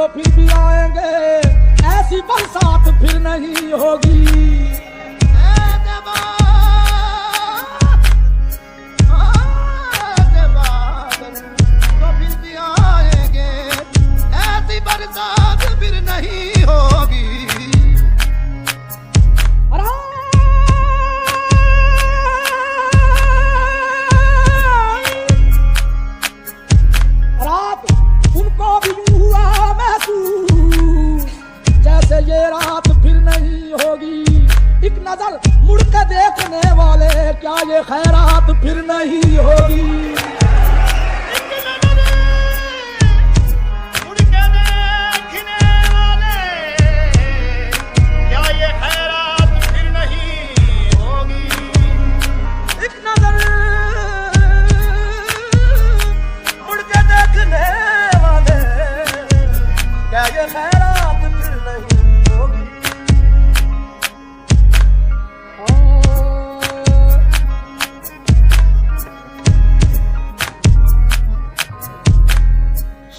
तो फिर भी आएंगे, ऐसी बरसात फिर नहीं होगी। तो फिर भी आएंगे, ऐसी बरसात फिर नहीं होगी। रात उनको भी हुआ महसूस जैसे ये रात फिर नहीं होगी। एक नजर मुड़ के देखने वाले, क्या ये खैरात फिर नहीं होगी।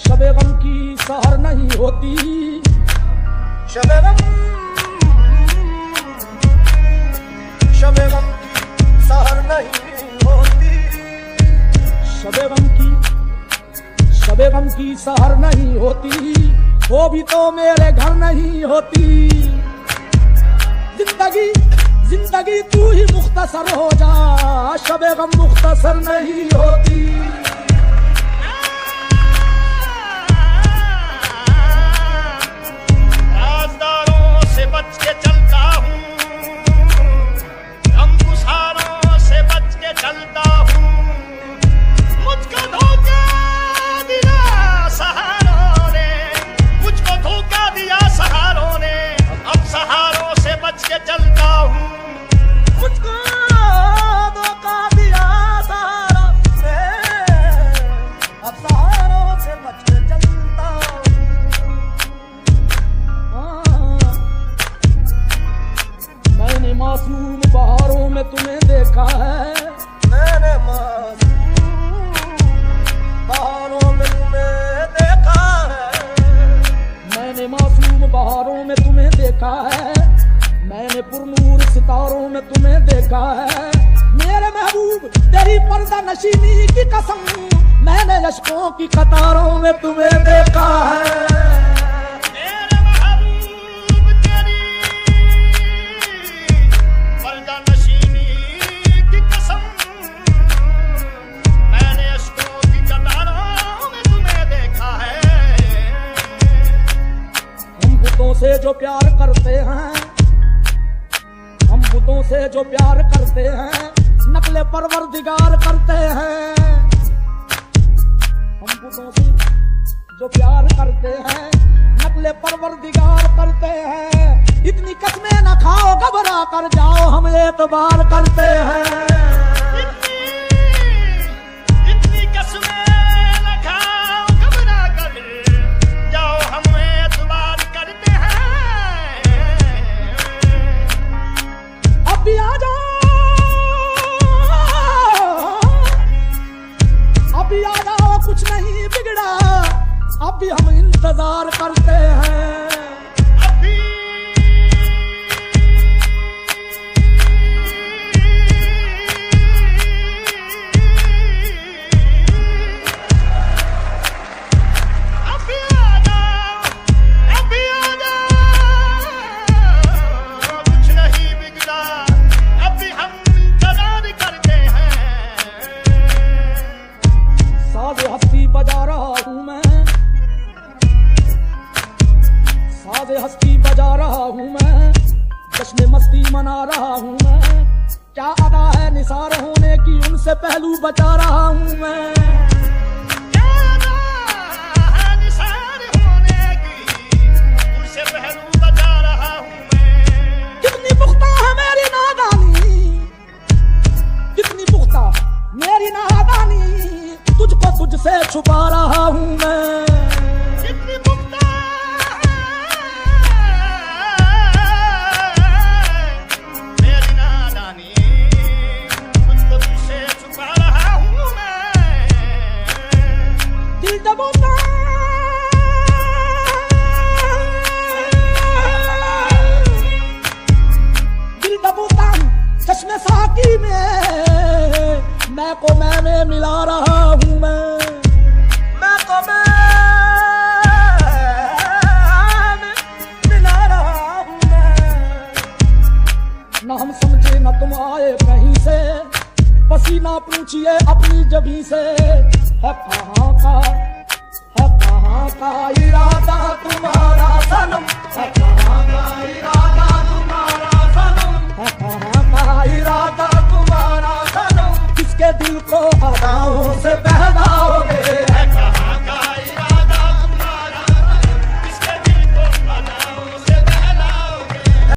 शबे गम की सहर नहीं होती, शबे गम की सहर नहीं होती। शबे गम की सहर नहीं होती, वो भी तो मेरे घर नहीं होती। जिंदगी तू ही मुख्तसर हो जा, शबे गम मुख्तसर नहीं होती। बच के चलता हूँ, गमगुसारों से बच के चलता हूँ। मुझको धोखा दिया सहारों ने, मुझको धोखा दिया सहारों ने। अब सहारों से बच के चलता हूँ, मुझको धोखा दिया सहारों ने। अब सहारों से बच के चलता हूँ। मैंने मासूम बहारों में तुम्हें देखा है, मैंने मासूम बहारों में तुम्हें देखा है। मैंने मासूम बहारों में तुम्हें देखा है, मैंने पुरनूर सितारों में तुम्हें देखा है। मेरे महबूब तेरी पर्दा नशीनी की कसम, मैंने अश्कों की कतारों में तुम्हें देखा है। से जो प्यार करते हैं, हम बुतों से जो प्यार करते हैं, नकले परवरदिगार करते हैं। हम बुतों से जो प्यार करते हैं, नकले परवरदिगार करते हैं। इतनी कसमें न खाओ, घबरा कर जाओ, हम एतबार करते हैं। अभी आ जाओ, कुछ नहीं बिगड़ा, अभी हम इंतजार करते हैं। साज़े हस्ती बजा रहा हूँ मैं, साज़े हस्ती बजा रहा हूँ मैं, जश्न मस्ती मना रहा हूँ मैं। क्या अदा है निसार होने की, उनसे पहलू बचा रहा हूँ मैं। क्या अदा है निसार होने की, उनसे पहलू बचा रहा हूँ मैं। कितनी पुख्ता है मेरी नादानी, कितनी पुख्ता मेरी नादानी, तुझको तुझसे छुपा रहा हूँ मैं। कितनी पुख्ता मेरी नादानी, तुझको तुझसे छुपा रहा हूँ मैं। दिल दबोता जिंदगी में मैं को मैं मिला रहा हूँ मैं को मैं मिला रहा हूँ न हम समझे न तुम आए कहीं से, पसीना पूछिए अपनी जबी से। है कहाँ का इरादा तुम्हारा सनम, है कहाँ का इरादा तुम्हारा सनम, है कहाँ का इरादा तुम्हारा सनम, किसके दिल को अदाओं से